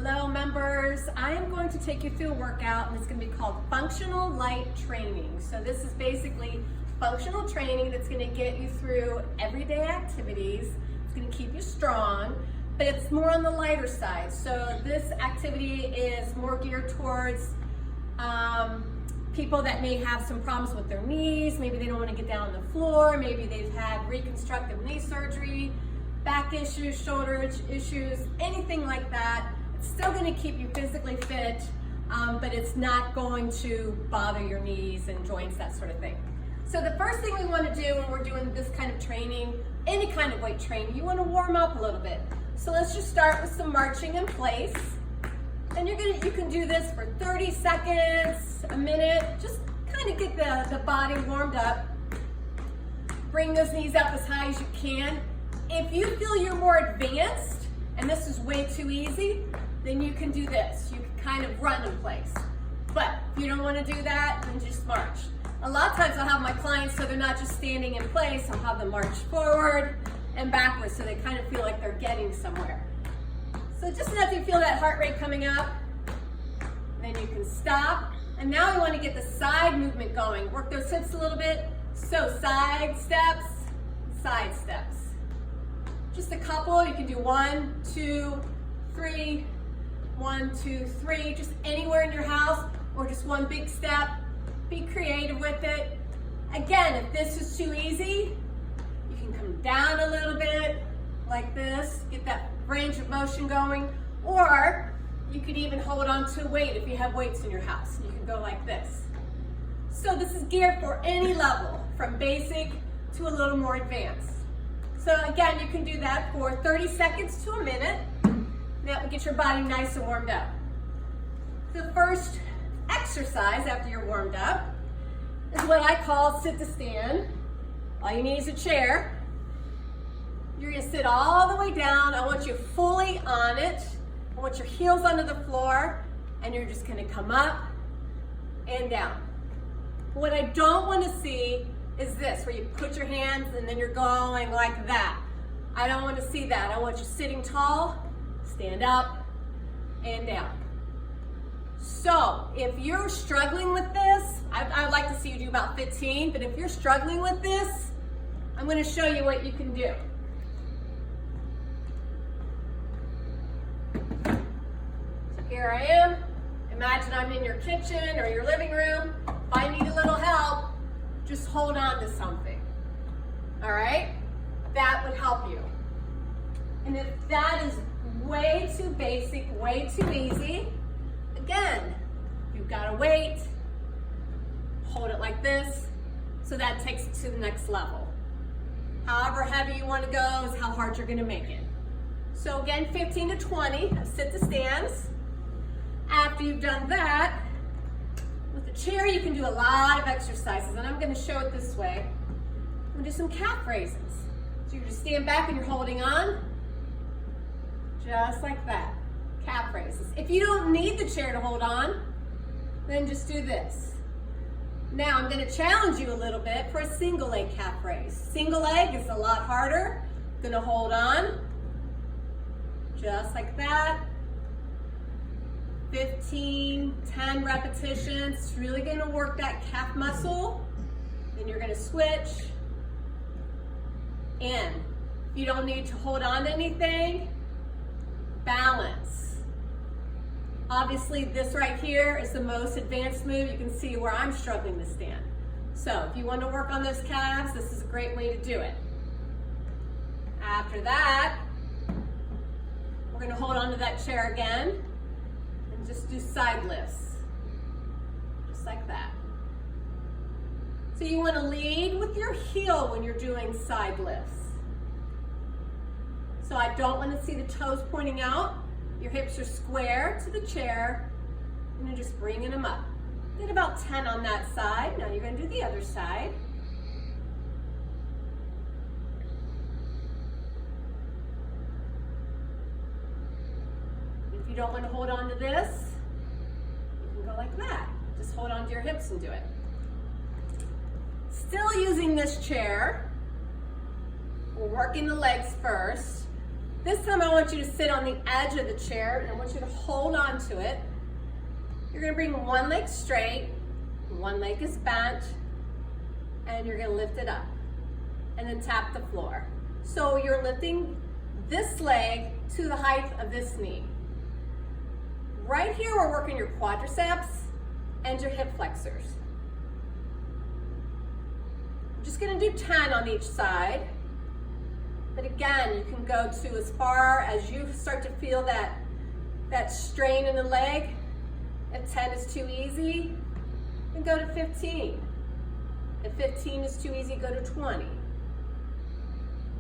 Hello members, I am going to take you through a workout and it's going to be called Functional Light Training. So this is basically functional training that's going to get you through everyday activities. It's going to keep you strong, but it's more on the lighter side. So this activity is more geared towards people that may have some problems with their knees. Maybe they don't want to get down on the floor. Maybe they've had reconstructive knee surgery, back issues, shoulder issues, anything like that. It's still going to keep you physically fit, but it's not going to bother your knees and joints, that sort of thing. So the first thing we want to do when we're doing this kind of training, any kind of weight training, you want to warm up a little bit. So let's just start with some marching in place. And you can do this for 30 seconds, a minute, just kind of get the body warmed up. Bring those knees up as high as you can. If you feel you're more advanced and this is way too easy, then you can do this. You can kind of run in place. But if you don't want to do that, then just march. A lot of times I'll have my clients, so they're not just standing in place, I'll have them march forward and backwards so they kind of feel like they're getting somewhere. So just enough you feel that heart rate coming up, then you can stop. And now we want to get the side movement going. Work those hips a little bit. So side steps, side steps. Just a couple, you can do 1, 2, 3, 1, 2, 3, just anywhere in your house, or just one big step. Be creative with it. Again, if this is too easy, you can come down a little bit, like this, get that range of motion going, or you could even hold on to a weight if you have weights in your house. You can go like this. So this is geared for any level, from basic to a little more advanced. So again, you can do that for 30 seconds to a minute. That will get your body nice and warmed up. The first exercise after you're warmed up is what I call sit to stand. All you need is a chair. You're gonna sit all the way down. I want you fully on it. I want your heels under the floor, and you're just gonna come up and down. What I don't wanna see is this, where you put your hands and then you're going like that. I don't want to see that. I want you sitting tall, stand up, and down. So if you're struggling with this, I'd like to see you do about 15, but if you're struggling with this, I'm going to show you what you can do. So here I am. Imagine I'm in your kitchen or your living room. If I need a little help, just hold on to something, all right? That would help you. And if that is way too basic, way too easy, again, you've got a weight, hold it like this, so that takes it to the next level. However heavy you want to go is how hard you're gonna make it. So again, 15 to 20 of sit to stands. After you've done that, with the chair, you can do a lot of exercises, and I'm going to show it this way. We'll do some calf raises. So you just stand back and you're holding on, just like that. Calf raises. If you don't need the chair to hold on, then just do this. Now I'm going to challenge you a little bit for a single leg calf raise. Single leg is a lot harder. Going to hold on, just like that. 15, 10 repetitions. It's really going to work that calf muscle. Then you're going to switch. And you don't need to hold on to anything. Balance. Obviously, this right here is the most advanced move. You can see where I'm struggling to stand. So if you want to work on those calves, this is a great way to do it. After that, we're going to hold on to that chair again. Just do side lifts, just like that. So you want to lead with your heel when you're doing side lifts. So I don't want to see the toes pointing out. Your hips are square to the chair, and you're just bringing them up. Did about 10 on that side. Now you're going to do the other side. If you don't want to hold on to this, you can go like that. Just hold on to your hips and do it. Still using this chair, we're working the legs first. This time I want you to sit on the edge of the chair and I want you to hold on to it. You're gonna bring one leg straight, one leg is bent, and you're gonna lift it up and then tap the floor. So you're lifting this leg to the height of this knee. Right here, we're working your quadriceps and your hip flexors. I'm just gonna do 10 on each side. But again, you can go to as far as you start to feel that strain in the leg. If 10 is too easy, then go to 15. If 15 is too easy, go to 20.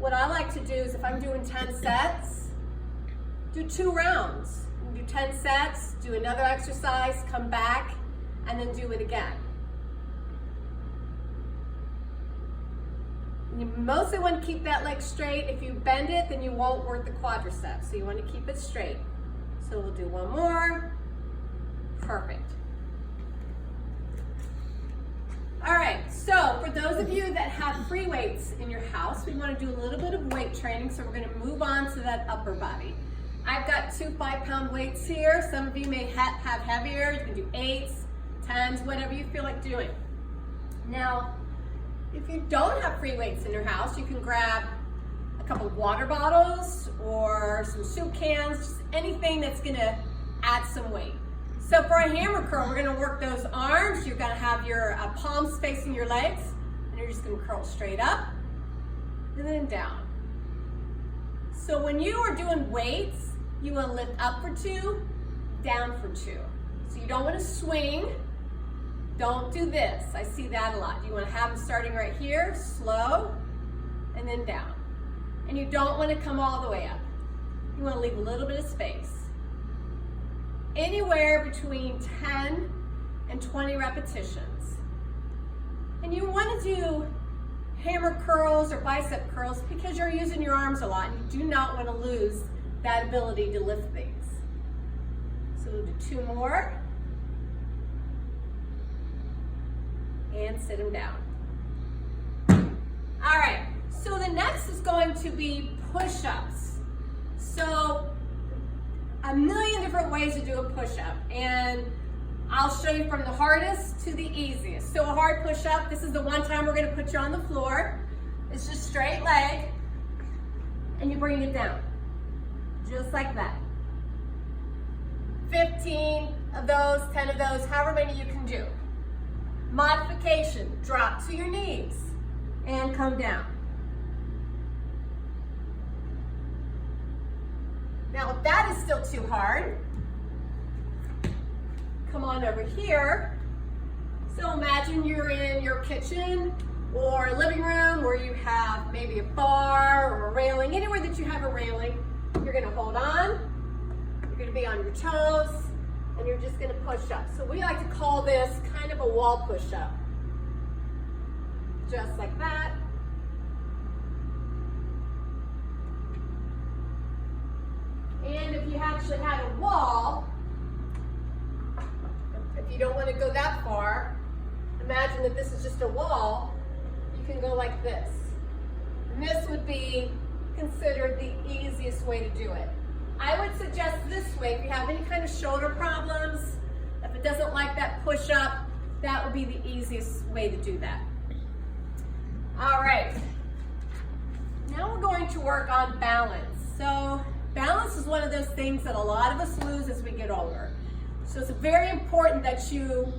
What I like to do is if I'm doing 10 sets, do 2 rounds. Do 10 sets, do another exercise, come back, and then do it again. You mostly want to keep that leg straight. If you bend it, then you won't work the quadriceps. So you want to keep it straight. So we'll do one more. Perfect. All right, so for those of you that have free weights in your house, we want to do a little bit of weight training. So we're going to move on to that upper body. I've got 2 5-pound weights here. Some of you may have heavier. You can do 8s, 10s, whatever you feel like doing. Now, if you don't have free weights in your house, you can grab a couple of water bottles or some soup cans, just anything that's gonna add some weight. So for a hammer curl, we're gonna work those arms. You're gonna have your palms facing your legs, and you're just gonna curl straight up and then down. So when you are doing weights, you wanna lift up for 2, down for 2. So you don't wanna swing. Don't do this. I see that a lot. You want to have them starting right here, slow, and then down. And you don't want to come all the way up. You want to leave a little bit of space. Anywhere between 10 and 20 repetitions. And you want to do hammer curls or bicep curls because you're using your arms a lot and you do not want to lose that ability to lift things. So we'll do 2 more. And sit them down. All right, so the next is going to be push-ups. So a million different ways to do a push-up, and I'll show you from the hardest to the easiest. So a hard push-up, this is the one time we're gonna put you on the floor. It's just straight leg, and you bring it down, just like that. 15 of those, 10 of those, however many you can do. Modification, drop to your knees and come down. Now if that is still too hard, come on over here. So imagine you're in your kitchen or a living room where you have maybe a bar or a railing, anywhere that you have a railing. You're gonna hold on, you're gonna be on your toes, and you're just gonna push up. So we like to call this kind of a wall push-up. Just like that. And if you actually had a wall, if you don't wanna go that far, imagine that this is just a wall, you can go like this. And this would be considered the easiest way to do it. I would suggest this way if you have any kind of shoulder problems, if it doesn't like that push-up, that would be the easiest way to do that. All right, now we're going to work on balance. So balance is one of those things that a lot of us lose as we get older. So it's very important that you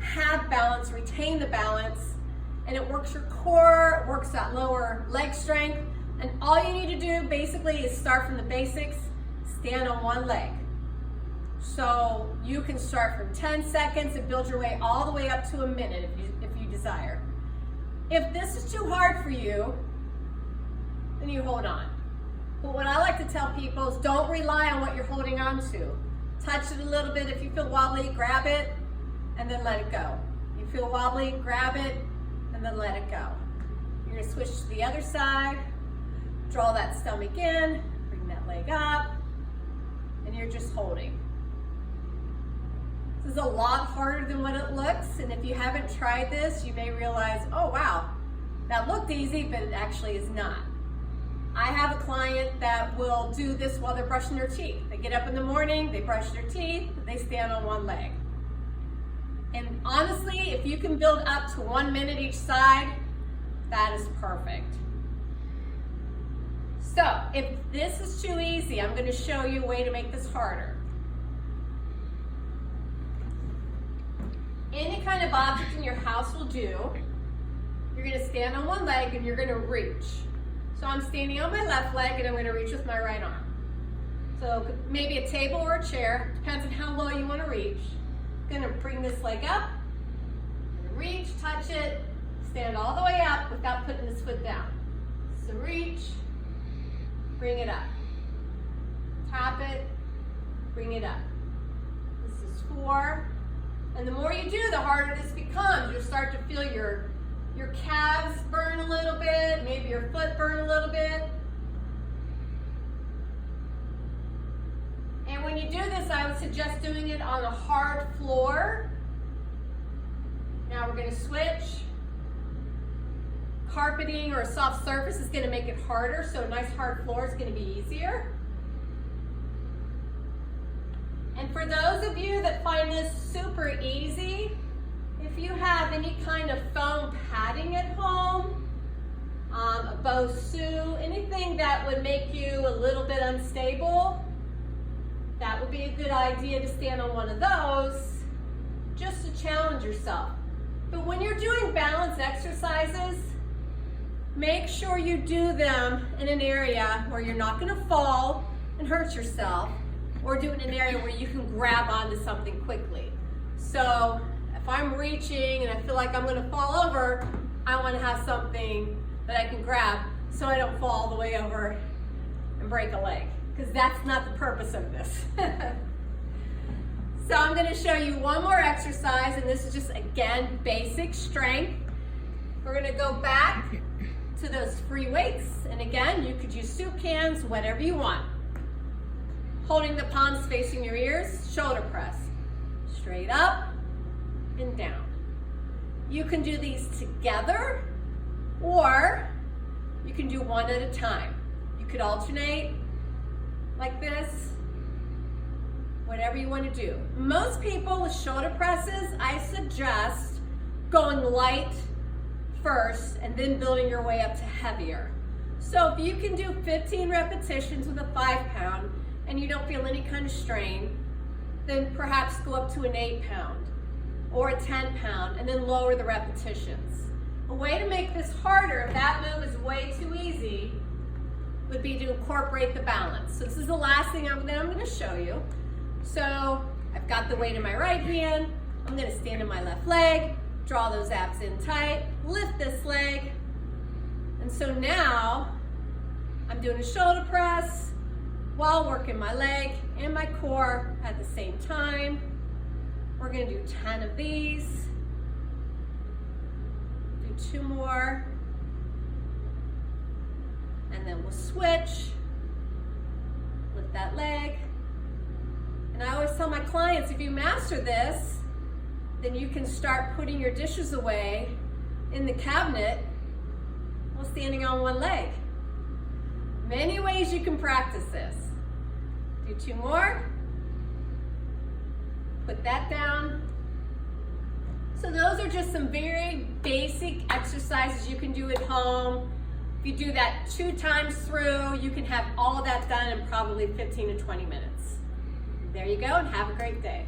have balance, retain the balance, and it works your core, it works that lower leg strength, and all you need to do basically is start from the basics. Stand on one leg. So you can start from 10 seconds and build your way all the way up to a minute if you desire. If this is too hard for you, then you hold on. But what I like to tell people is don't rely on what you're holding on to. Touch it a little bit. If you feel wobbly, grab it and then let it go. You feel wobbly, grab it and then let it go. You're gonna switch to the other side, draw that stomach in, bring that leg up, and you're just holding. This is a lot harder than what it looks, and if you haven't tried this, you may realize, oh wow, that looked easy, but it actually is not. I have a client that will do this while they're brushing their teeth. They get up in the morning, they brush their teeth, they stand on one leg. And honestly, if you can build up to 1 minute each side, that is perfect. So if this is too easy, I'm going to show you a way to make this harder. Any kind of object in your house will do. You're going to stand on one leg and you're going to reach. So I'm standing on my left leg and I'm going to reach with my right arm. So maybe a table or a chair, depends on how low you want to reach. I'm going to bring this leg up, reach, touch it, stand all the way up without putting this foot down. So reach, bring it up. Tap it, bring it up. This is 4. And the more you do, the harder this becomes. You'll start to feel your calves burn a little bit, maybe your foot burn a little bit. And when you do this, I would suggest doing it on a hard floor. Now we're going to switch. Carpeting or a soft surface is going to make it harder, so a nice hard floor is going to be easier. And for those of you that find this super easy, if you have any kind of foam padding at home, a Bosu, anything that would make you a little bit unstable, that would be a good idea to stand on one of those just to challenge yourself. But when you're doing balance exercises, make sure you do them in an area where you're not going to fall and hurt yourself, or do it in an area where you can grab onto something quickly. So if I'm reaching and I feel like I'm going to fall over, I want to have something that I can grab so I don't fall all the way over and break a leg, because that's not the purpose of this. So I'm going to show you one more exercise, and this is just, again, basic strength. We're going to go back to those free weights, and again, you could use soup cans, whatever you want. Holding the palms facing your ears, shoulder press. Straight up and down. You can do these together, or you can do one at a time. You could alternate like this, whatever you want to do. Most people with shoulder presses, I suggest going light first and then building your way up to heavier. So if you can do 15 repetitions with a 5-pound and you don't feel any kind of strain, then perhaps go up to an 8-pound or a 10-pound and then lower the repetitions. A way to make this harder, if that move is way too easy, would be to incorporate the balance. So this is the last thing I'm going to show you. So I've got the weight in my right hand. I'm going to stand on my left leg, draw those abs in tight, lift this leg. And so now I'm doing a shoulder press while working my leg and my core at the same time. We're going to do 10 of these. Do 2 more. And then we'll switch. Lift that leg. And I always tell my clients, if you master this, then you can start putting your dishes away in the cabinet while standing on one leg. Many ways you can practice this. Do 2 more. Put that down. So those are just some very basic exercises you can do at home. If you do that 2 times through, you can have all of that done in probably 15 to 20 minutes. There you go, and have a great day.